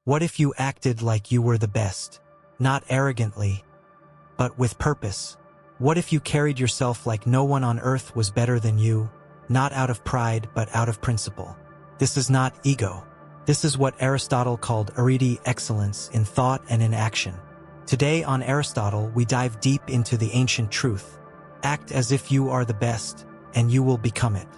What if you acted like you were the best? Not arrogantly, but with purpose. What if you carried yourself like no one on earth was better than you, not out of pride but out of principle? This is not ego. This is what Aristotle called arete excellence in thought and in action. Today on Aristotle, we dive deep into the ancient truth. Act as if you are the best, and you will become it.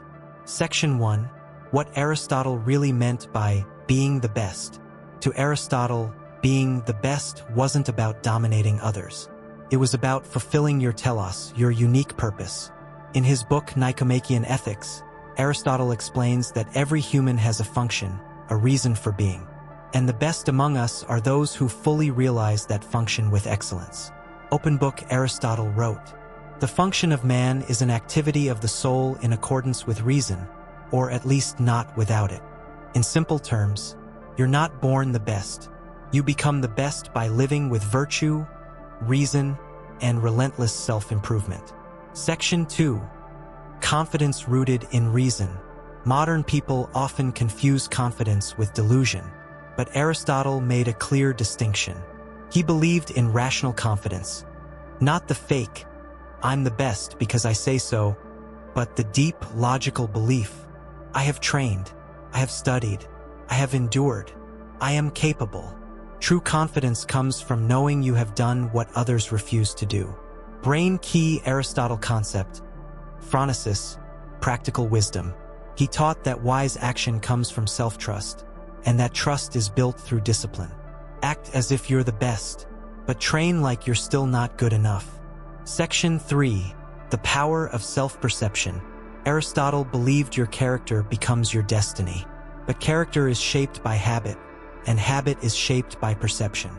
Section 1. What Aristotle really meant by being the best. To Aristotle, being the best wasn't about dominating others. It was about fulfilling your telos, your unique purpose. In his book Nicomachean Ethics, Aristotle explains that every human has a function, a reason for being. And the best among us are those who fully realize that function with excellence. Open book Aristotle wrote, "The function of man is an activity of the soul in accordance with reason, or at least not without it." In simple terms, you're not born the best. You become the best by living with virtue, reason, and relentless self-improvement. Section 2. Confidence rooted in reason. Modern people often confuse confidence with delusion, but Aristotle made a clear distinction. He believed in rational confidence, not the fake, "I'm the best because I say so," but the deep, logical belief, "I have trained, I have studied, I have endured, I am capable." True confidence comes from knowing you have done what others refuse to do. Brain key Aristotle concept. Phronesis, practical wisdom. He taught that wise action comes from self-trust, and that trust is built through discipline. Act as if you're the best, but train like you're still not good enough. Section 3. The power of self-perception. Aristotle believed your character becomes your destiny, but character is shaped by habit, and habit is shaped by perception.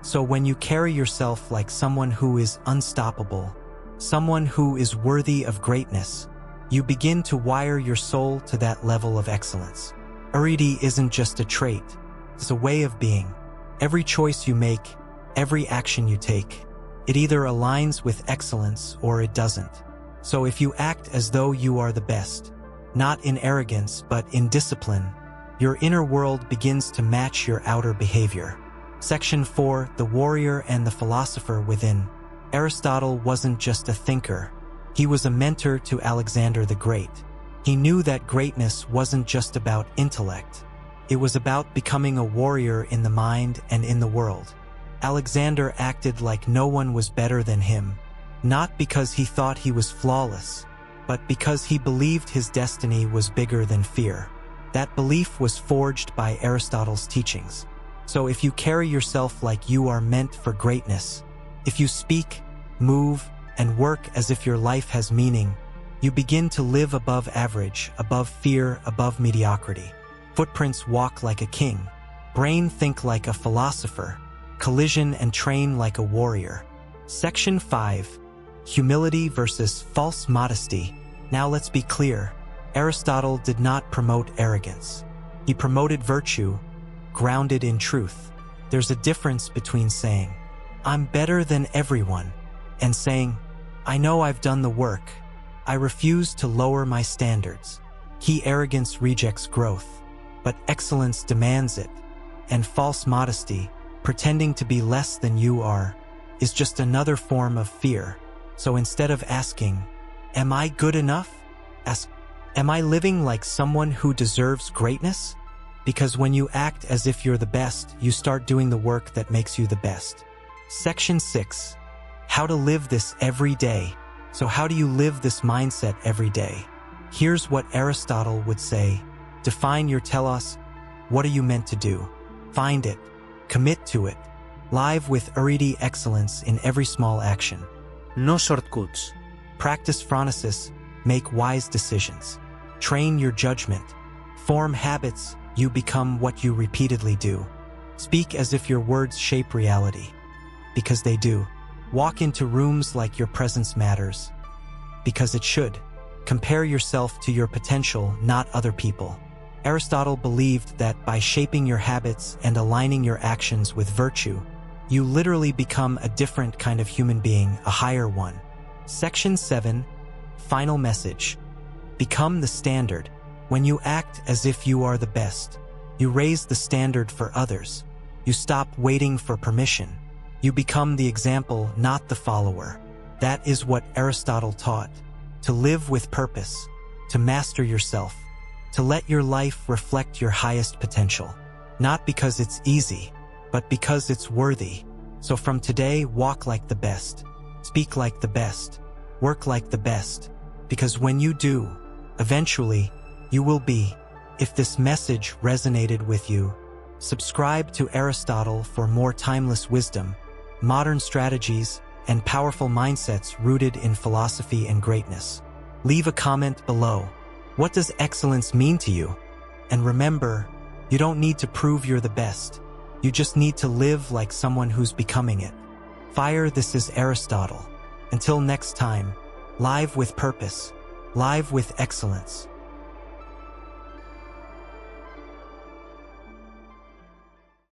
So when you carry yourself like someone who is unstoppable, someone who is worthy of greatness, you begin to wire your soul to that level of excellence. Arete isn't just a trait, it's a way of being. Every choice you make, every action you take, it either aligns with excellence or it doesn't. So if you act as though you are the best, not in arrogance but in discipline, your inner world begins to match your outer behavior. Section 4. The warrior and the philosopher within. Aristotle wasn't just a thinker. He was a mentor to Alexander the Great. He knew that greatness wasn't just about intellect. It was about becoming a warrior in the mind and in the world. Alexander acted like no one was better than him, not because he thought he was flawless, but because he believed his destiny was bigger than fear. That belief was forged by Aristotle's teachings. So if you carry yourself like you are meant for greatness, if you speak, move, and work as if your life has meaning, you begin to live above average, above fear, above mediocrity. Footprints walk like a king. Brain think like a philosopher. Collision and train like a warrior. Section 5. Humility versus false modesty. Now let's be clear. Aristotle did not promote arrogance. He promoted virtue, grounded in truth. There's a difference between saying, "I'm better than everyone," and saying, "I know I've done the work. I refuse to lower my standards." Key arrogance rejects growth, but excellence demands it. And false modesty, pretending to be less than you are, is just another form of fear. So instead of asking, "Am I good enough?" ask, "Am I living like someone who deserves greatness?" Because when you act as if you're the best, you start doing the work that makes you the best. Section 6. How to live this every day. So how do you live this mindset every day? Here's what Aristotle would say. Define your telos. What are you meant to do? Find it. Commit to it. Live with arete excellence in every small action. No shortcuts. Practice phronesis. Make wise decisions. Train your judgment. Form habits. You become what you repeatedly do. Speak as if your words shape reality, because they do. Walk into rooms like your presence matters, because it should. Compare yourself to your potential, not other people. Aristotle believed that by shaping your habits and aligning your actions with virtue, you literally become a different kind of human being, a higher one. Section 7. Final message. Become the standard. When you act as if you are the best, you raise the standard for others. You stop waiting for permission. You become the example, not the follower. That is what Aristotle taught. To live with purpose, to master yourself, to let your life reflect your highest potential. Not because it's easy, but because it's worthy. So from today, walk like the best, speak like the best, work like the best, because when you do, eventually, you will be. If this message resonated with you, subscribe to Aristotle for more timeless wisdom, modern strategies, and powerful mindsets rooted in philosophy and greatness. Leave a comment below. What does excellence mean to you? And remember, you don't need to prove you're the best. You just need to live like someone who's becoming it. Fire, this is Aristotle. Until next time, live with purpose, live with excellence.